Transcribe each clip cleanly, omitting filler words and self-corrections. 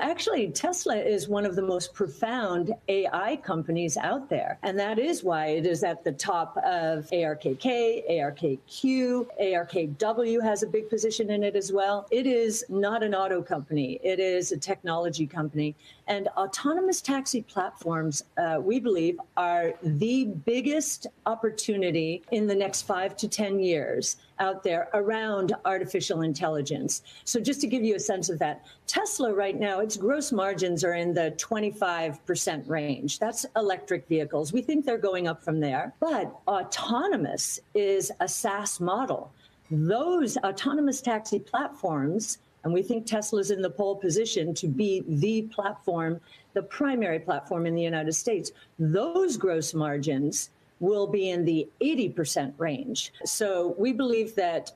Actually, Tesla is one of the most profound AI companies out there. And that is why it is at the top of ARKK, ARKQ, ARKW has a big position in it as well. It is not an auto company. It is a technology company. And autonomous taxi platforms, we believe, are the biggest opportunity in the next 5 to 10 years out there around artificial intelligence. So just to give you a sense of that, Tesla right now, its gross margins are in the 25% range. That's electric vehicles. We think they're going up from there. But autonomous is a SaaS model. Those autonomous taxi platforms, and we think Tesla's in the pole position to be the platform, the primary platform in the United States, those gross margins will be in the 80% range. So we believe that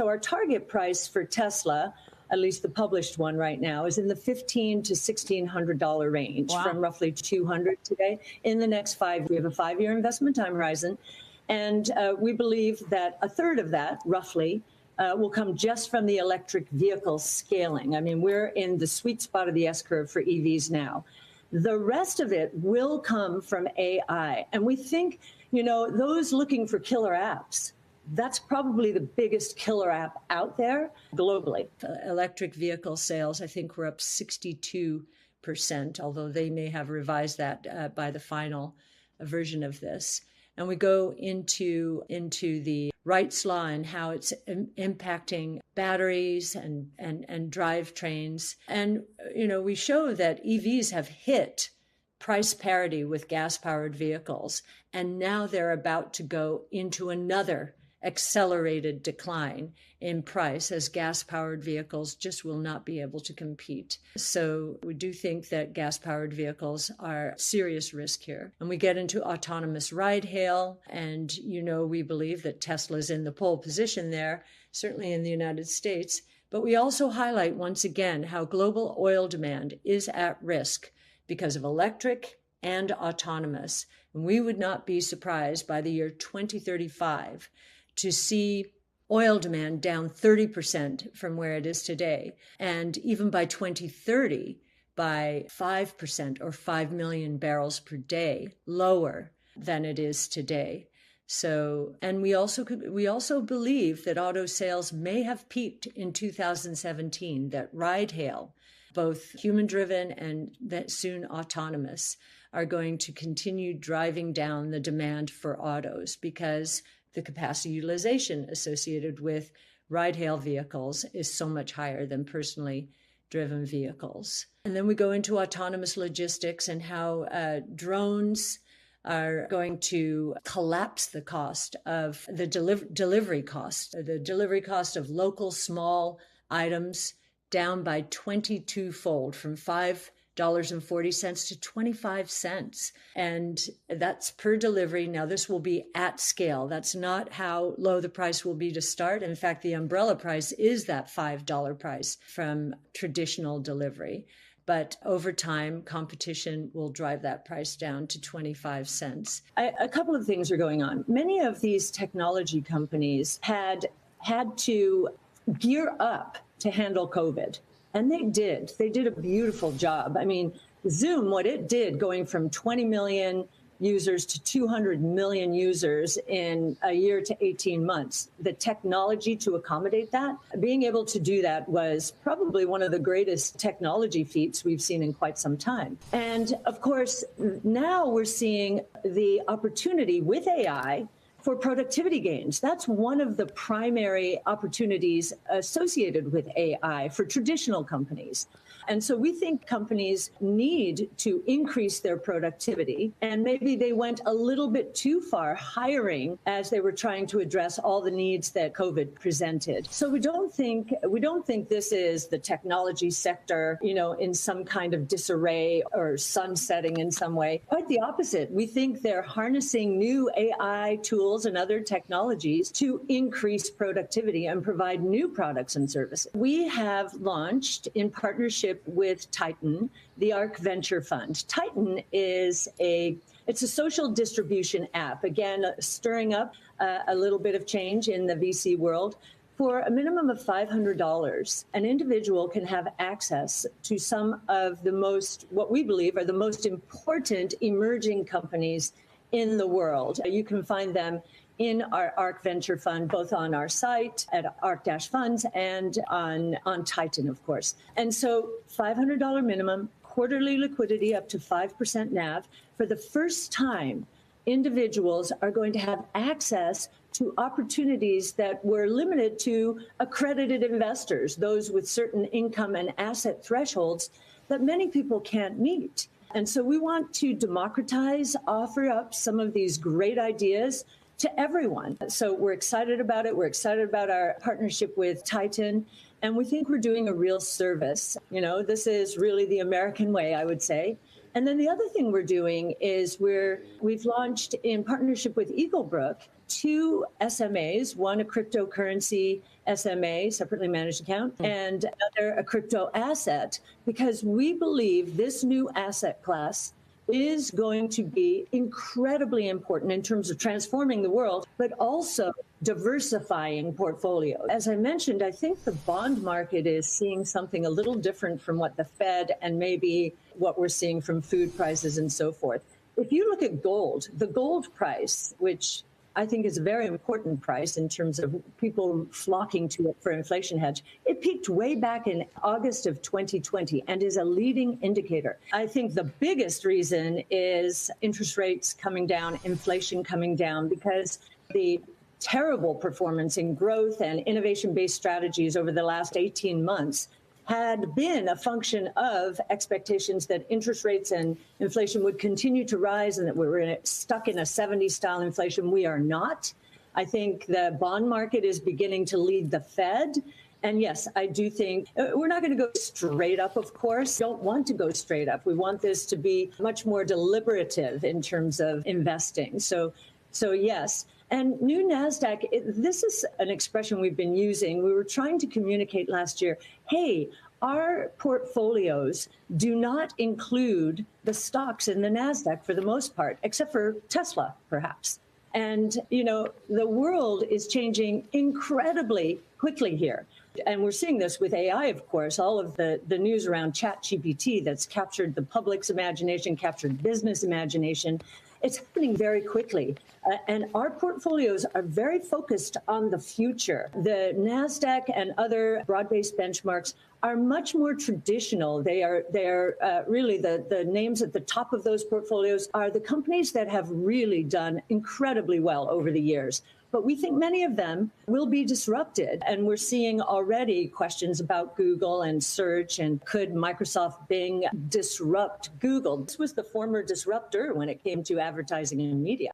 our target price for Tesla, at least the published one right now, is in the $1,500 to $1,600 range. Wow. From roughly $200 today. In the next 5, we have a 5-year investment time horizon. And we believe that a third of that, roughly, will come just from the electric vehicle scaling. I mean, we're in the sweet spot of the S-curve for EVs now. The rest of it will come from AI. And we think, those looking for killer apps, that's probably the biggest killer app out there globally. Electric vehicle sales, I think, were up 62%, although they may have revised that by the final version of this. And we go into the Wright's law and how it's impacting batteries and drivetrains. And, we show that EVs have hit price parity with gas-powered vehicles. And now they're about to go into another accelerated decline in price as gas-powered vehicles just will not be able to compete. So we do think that gas-powered vehicles are serious risk here. And we get into autonomous ride-hail, and we believe that Tesla's in the pole position there, certainly in the United States. But we also highlight once again how global oil demand is at risk because of electric and autonomous. And we would not be surprised by the year 2035 to see oil demand down 30% from where it is today. And even by 2030, by 5% or 5 million barrels per day lower than it is today. So, and we also believe that auto sales may have peaked in 2017, that ride-hail, both human-driven and that soon autonomous, are going to continue driving down the demand for autos because the capacity utilization associated with ride-hail vehicles is so much higher than personally driven vehicles. And then we go into autonomous logistics and how drones are going to collapse the cost of the delivery cost of local small items down by 22-fold from $5.40 to 25 cents. And that's per delivery. Now, this will be at scale. That's not how low the price will be to start. In fact, the umbrella price is that $5 price from traditional delivery. But over time, competition will drive that price down to 25 cents. A couple of things are going on. Many of these technology companies had to gear up to handle COVID. And they did. They did a beautiful job. I mean, Zoom, what it did going from 20 million users to 200 million users in a year to 18 months, the technology to accommodate that, being able to do that was probably one of the greatest technology feats we've seen in quite some time. And of course, now we're seeing the opportunity with AI for productivity gains. That's one of the primary opportunities associated with AI for traditional companies. And so we think companies need to increase their productivity, and maybe they went a little bit too far hiring as they were trying to address all the needs that COVID presented. So we don't think this is the technology sector, in some kind of disarray or sunsetting in some way. Quite the opposite. We think they're harnessing new AI tools and other technologies to increase productivity and provide new products and services. We have launched in partnership with Titan, the ARC Venture Fund. Titan is it's a social distribution app, again, stirring up a little bit of change in the VC world For a minimum of $500, an individual can have access to some of the most, what we believe are the most important emerging companies in the world. You can find them in our ARK Venture Fund, both on our site at ARK-Funds and on Titan, of course. And so $500 minimum, quarterly liquidity up to 5% NAV. For the first time, individuals are going to have access to opportunities that were limited to accredited investors, those with certain income and asset thresholds that many people can't meet. And so we want to democratize, offer up some of these great ideas to everyone. So we're excited about it. We're excited about our partnership with Titan, and we think we're doing a real service. You know, this is really the American way, I would say. And then the other thing we're doing is we've launched in partnership with Eaglebrook 2 SMAs, one a cryptocurrency SMA, separately managed account, and another a crypto asset, because we believe this new asset class is going to be incredibly important in terms of transforming the world, but also diversifying portfolios. As I mentioned, I think the bond market is seeing something a little different from what the Fed and maybe what we're seeing from food prices and so forth. If you look at gold, the gold price, which I think is a very important price in terms of people flocking to it for inflation hedge. It peaked way back in August of 2020 and is a leading indicator. I think the biggest reason is interest rates coming down, inflation coming down, because the terrible performance in growth and innovation-based strategies over the last 18 months had been a function of expectations that interest rates and inflation would continue to rise and that we were stuck in a 70s style inflation. We are not. I think the bond market is beginning to lead the Fed. And yes, I do think we're not going to go straight up, of course. We don't want to go straight up. We want this to be much more deliberative in terms of investing. So yes. And new NASDAQ, this is an expression we've been using. We were trying to communicate last year, hey, our portfolios do not include the stocks in the NASDAQ for the most part, except for Tesla, perhaps. And, you know, the world is changing incredibly quickly here. And we're seeing this with AI, of course, all of the news around ChatGPT that's captured the public's imagination, captured business imagination. It's happening very quickly. And our portfolios are very focused on the future. The NASDAQ and other broad-based benchmarks are much more traditional. They are really the names at the top of those portfolios are the companies that have really done incredibly well over the years. But we think many of them will be disrupted. And we're seeing already questions about Google and search, and could Microsoft Bing disrupt Google? This was the former disruptor when it came to advertising and media.